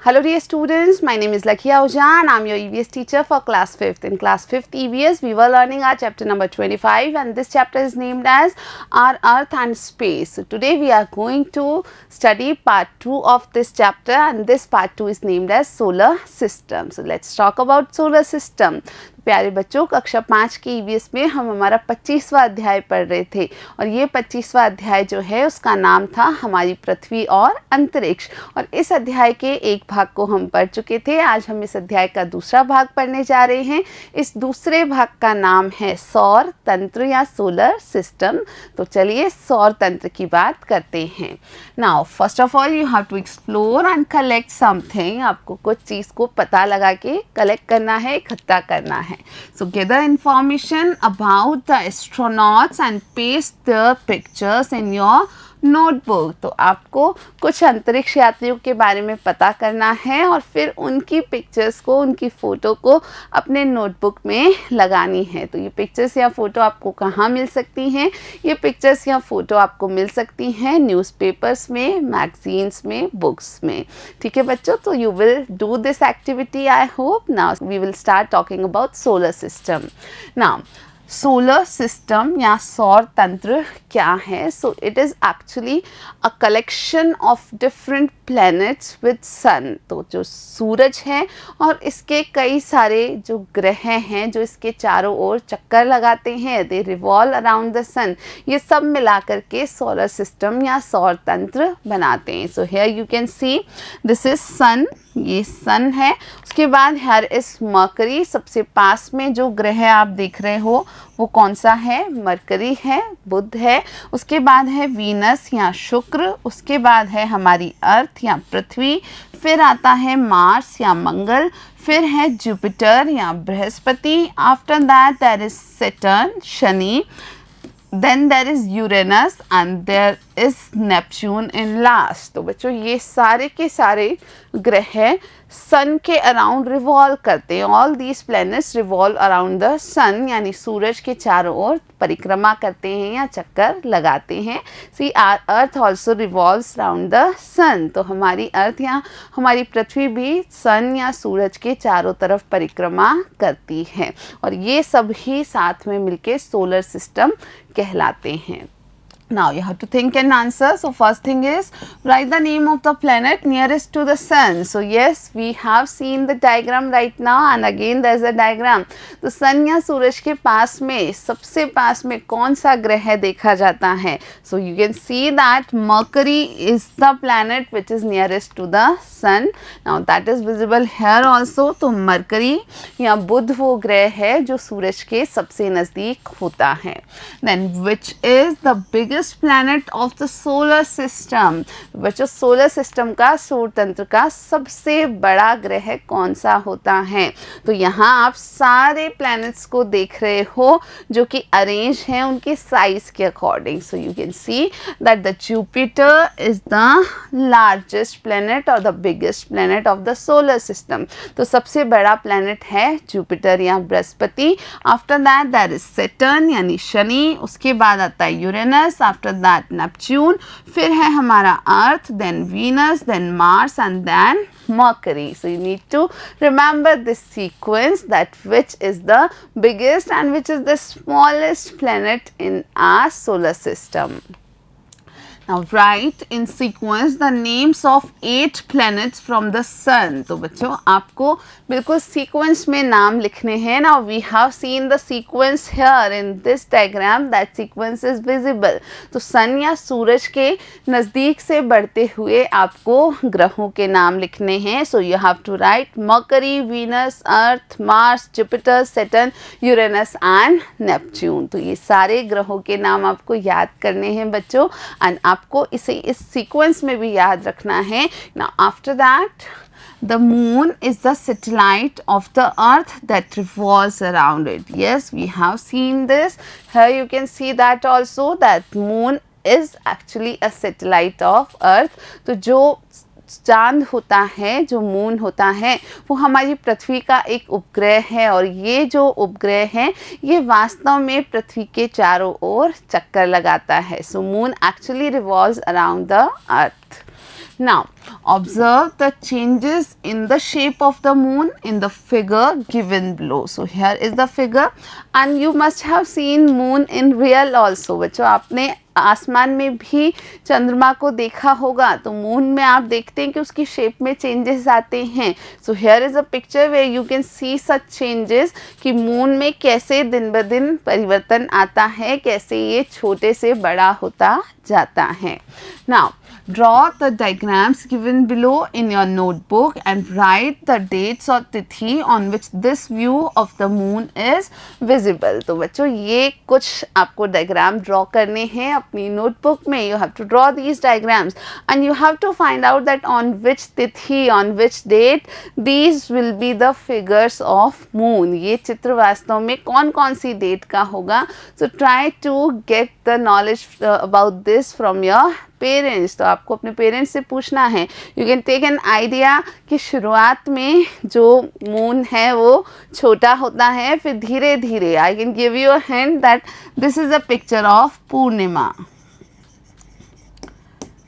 Hello dear students, my name is Lakhiya Ahuja and I am your EVS teacher for class 5th. In class 5th EVS, we were learning our chapter number 25 and this chapter is named as Our Earth and Space. So today we are going to study part 2 of this chapter and this part 2 is named as Solar System. So let's talk about Solar System. प्यारे बच्चों, कक्षा 5 के EVS में हम हमारा 25वां अध्याय पढ़ रहे थे और ये 25वां अध्याय जो है उसका नाम था हमारी पृथ्वी और अंतरिक्ष। और इस अध्याय के एक भाग को हम पढ़ चुके थे। आज हम इस अध्याय का दूसरा भाग पढ़ने जा रहे हैं। इस दूसरे भाग का नाम है सौर तंत्र या सोलर सिस्टम। तो चलिए सौर तंत्र की बात करते हैं। Now first of all you have to explore and collect something. आपको कुछ चीज़ को पता लगा के कलेक्ट करना है, इकट्ठा करना है। So gather information about the astronauts and paste their pictures in your notebook. तो आपको कुछ अंतरिक्ष यात्रियों के बारे में पता करना है और फिर उनकी पिक्चर्स को, उनकी फ़ोटो को अपने नोटबुक में लगानी है। तो ये पिक्चर्स या फ़ोटो आपको कहाँ मिल सकती हैं? ये पिक्चर्स या फ़ोटो आपको मिल सकती हैं न्यूज़पेपर्स में, मैगज़ीन्स में, बुक्स में। ठीक है बच्चों, तो you will do this activity I hope. Now we will start talking about solar system. Now solar system या सौर तंत्र क्या है? So it is actually a collection of different planets with sun. तो जो सूरज है और इसके कई सारे जो ग्रह हैं जो इसके चारों ओर चक्कर लगाते हैं, दे रिवॉल्व अराउंड द सन, ये सब मिला करके सोलर सिस्टम या सौर तंत्र बनाते हैं। So here you can see this is sun, ये सन है। उसके बाद हेयर इज मरकरी, सबसे पास में जो ग्रह आप देख रहे हो वो कौन सा है? मरकरी है, बुध है। उसके बाद है वीनस या शुक्र। उसके बाद है हमारी अर्थ या पृथ्वी। फिर आता है मार्स या मंगल। फिर है जुपिटर या Brihaspati. After that there is Saturn, शनि। Then there is Uranus and there is Neptune in last. तो बच्चों ये सारे के सारे ग्रह सन के अराउंड रिवॉल्व करते हैं। All these planets revolve around the sun, यानी सूरज के चारों ओर परिक्रमा करते हैं या चक्कर लगाते हैं। See our earth also revolves around the sun. तो हमारी अर्थ या हमारी पृथ्वी भी सन या सूरज के चारों तरफ परिक्रमा करती है और ये सब ही साथ में मिलके सोलर सिस्टम कहलाते हैं। Now you have to think and answer. So first thing is write the name of the planet nearest to the sun. So yes, we have seen the diagram right now and again there is a diagram. तो सन या सूरज के पास में, सबसे पास में कौन सा ग्रह देखा जाता है? So you can see that Mercury is the planet which is nearest to the sun. Now that is visible here also. तो मरकरी या बुध वो ग्रह है जो सूरज के सबसे नज़दीक होता है। Then which is the biggest planet of the solar system? बच्चों सोलर सिस्टम का, सौर तंत्र का सबसे बड़ा ग्रह कौन सा होता है? तो यहाँ आप सारे प्लैनेट्स को देख रहे हो जो कि अरेंज हैं उनके साइज के according. So you can see that the Jupiter is the largest planet और the biggest planet of the solar system. तो सबसे बड़ा प्लैनेट है जुपिटर या Brihaspati. After that there is Saturn यानी शनि। उसके बाद आता है यूरेनस, आफ्टर दैट नेपच्यून। फिर है हमारा earth, then Venus, then Mars and then Mercury. So you need to remember this sequence, that which is the biggest and which is the smallest planet in our solar system. Now write in sequence the names of 8 planets from the sun. तो बच्चों आपको बिल्कुल sequence में नाम लिखने हैं। Now we have seen the sequence here in this diagram, that sequence is visible. तो सन या सूरज के नज़दीक से बढ़ते हुए आपको ग्रहों के नाम लिखने हैं। So you have to write Mercury, Venus, Earth, Mars, Jupiter, Saturn, Uranus and Neptune. तो ये सारे ग्रहों के नाम आपको याद करने हैं बच्चों and आपको इसे इस सीक्वेंस में भी याद रखना है। Now after that the moon is the satellite of the earth that revolves around it. Yes, we have seen this. Here you can see that also, that moon is actually a satellite of earth. तो जो चांद होता है, जो moon होता है, वो हमारी पृथ्वी का एक उपग्रह है और ये जो उपग्रह है ये वास्तव में पृथ्वी के चारों ओर चक्कर लगाता है. So moon actually revolves around the earth. Now, observe the changes in the shape of the moon in the figure given below. So, here is the figure and you must have seen moon in real also. बच्चों आपने आसमान में भी चंद्रमा को देखा होगा, तो मून में आप देखते हैं कि उसकी शेप में चेंजेस आते हैं. So here is a picture where you can see such changes कि मून में कैसे दिन ब दिन परिवर्तन आता है, कैसे ये छोटे से बड़ा होता जाता है. Now draw the diagrams given below in your notebook and write the dates or तिथि on which this view of the moon is visible. तो बच्चों ये कुछ आपको डायग्राम ड्रॉ करने हैं अपनी नोटबुक में. You have to draw these diagrams and you have to find out that on which तिथि, on which date these will be the figures of moon. ये चित्र वास्तव में कौन कौन सी डेट का होगा. So try to get the knowledge about this from your parents. तो आपको अपने पेरेंट्स से पूछना है. You can take an idea कि शुरुआत में जो मून है वो छोटा होता है, फिर धीरे धीरे I can give you a hint that this is a picture of Purnima.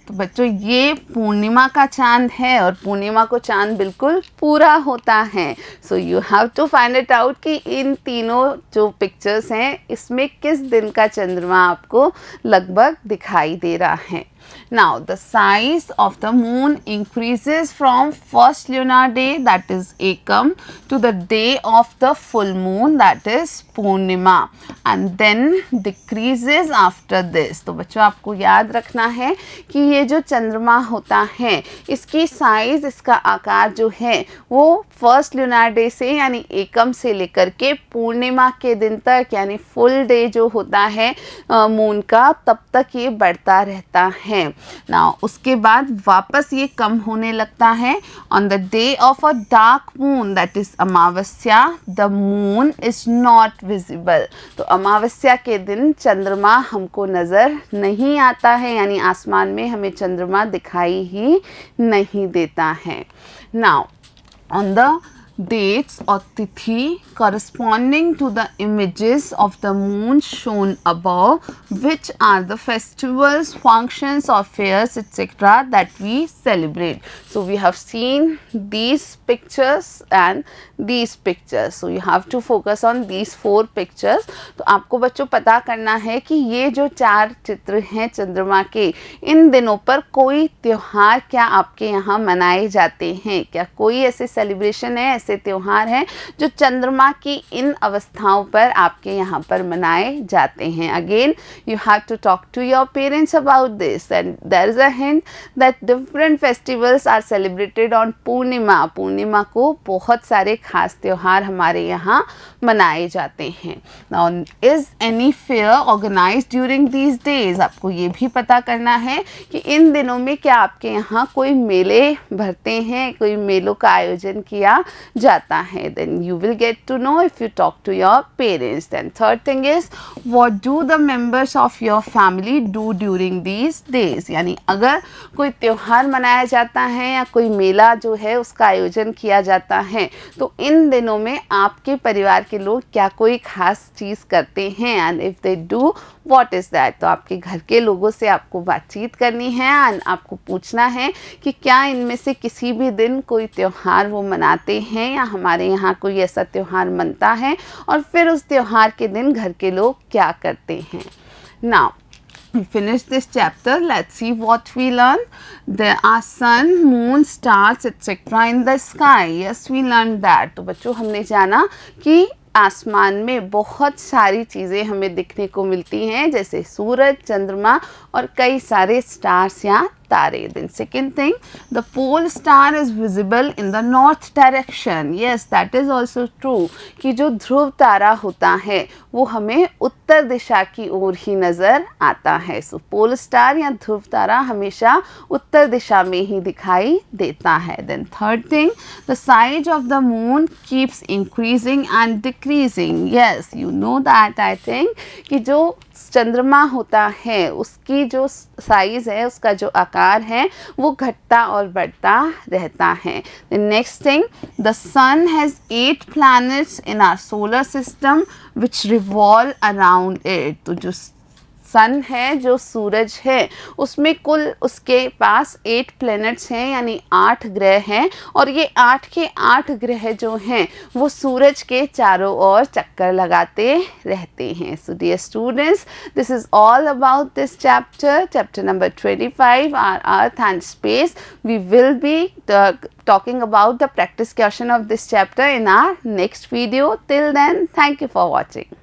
तो बच्चों ये पूर्णिमा का चांद है और पूर्णिमा को चांद बिल्कुल पूरा होता है. So you have to find it out कि इन तीनों जो पिक्चर्स हैं इसमें किस दिन का चंद्रमा आपको लगभग दिखाई दे रहा है. Now the size of the moon increases from first lunar day, that is Ekam, to the day of the full moon, that is Purnima, and then decreases after this. तो बच्चों आपको याद रखना है कि ये जो चंद्रमा होता है इसकी साइज, इसका आकार जो है वो फर्स्ट lunar डे से यानी एकम से लेकर के पूर्णिमा के दिन तक यानी फुल डे जो होता है मून का, तब तक ये बढ़ता रहता है. नाउ उसके बाद वापस ये कम होने लगता है. On the day of a dark moon that is Amavasya the moon is not visible. तो अमावस्या के दिन चंद्रमा हमको नज़र नहीं आता है, यानी आसमान में हमें चंद्रमा दिखाई ही नहीं देता है. Now on the dates or tithi corresponding to the images of the moon shown above, which are the festivals, functions or fairs etc. that we celebrate. So we have seen these pictures and these pictures. So you have to focus on these 4 pictures. तो आपको बच्चों पता करना है कि ये जो 4 चित्र हैं चंद्रमा के, इन दिनों पर कोई त्योहार क्या आपके यहाँ मनाए जाते हैं, क्या कोई ऐसे सेलिब्रेशन है, ऐसे त्योहार हैं जो चंद्रमा की इन अवस्थाओं पर आपके यहाँ पर मनाए जाते हैं. Again you have to talk to your parents about this and there is a hint that different festivals are celebrated on Purnima. पूर्णिमा को बहुत सारे खास त्योहार हमारे यहाँ मनाए जाते हैं. Now is any fair organised during these days. आपको ये भी पता करना है कि इन दिनों में क्या आपके यहाँ कोई मेले भरते हैं, कोई मेलों का आयोजन किया जाता है. Then you will get to know if you talk to your parents. Then third thing is what do the members of your family do during these days. यानी अगर कोई त्योहार मनाया जाता है या कोई मेला जो है उसका आयोजन किया जाता है, तो इन दिनों में आपके परिवार के लोग क्या कोई खास चीज़ करते हैं, and if they do what is that. तो आपके घर के लोगों से आपको बातचीत करनी है एंड आपको पूछना है कि क्या इनमें से किसी भी दिन कोई त्यौहार वो मनाते हैं या हमारे यहाँ कोई ऐसा त्यौहार मनता है, और फिर उस त्यौहार के दिन घर के लोग क्या करते हैं. Now we finish this chapter. Let's see what we learn. There are sun, moon, stars etc. in the sky. Yes, we learned that. तो बच्चों हमने जाना कि आसमान में बहुत सारी चीज़ें हमें दिखने को मिलती हैं, जैसे सूरज, चंद्रमा और कई सारे स्टार्स या तारे. Then second thing, the pole star is visible in the north direction. Yes, that is also true कि जो ध्रुव तारा होता है वो हमें उत्तर दिशा की ओर ही नज़र आता है. So pole star या ध्रुव तारा हमेशा उत्तर दिशा में ही दिखाई देता है. Then third thing, the size of the moon keeps increasing and decreasing. Yes, you know that I think कि जो चंद्रमा होता है उसकी जो साइज़ है, उसका जो आकार है वो घटता और बढ़ता रहता है। The next thing, the sun has 8 planets in our solar system which revolve around it। तो जो सन है, जो सूरज है, उसमें कुल उसके पास 8 प्लैनेट्स हैं, यानी 8 ग्रह हैं, और ये 8 के 8 ग्रह जो हैं वो सूरज के चारों ओर चक्कर लगाते रहते हैं। So dear students, this is all about this chapter number 25, our earth and space. We will be talking about the practice question of this chapter in our next video. Till then, thank you for watching.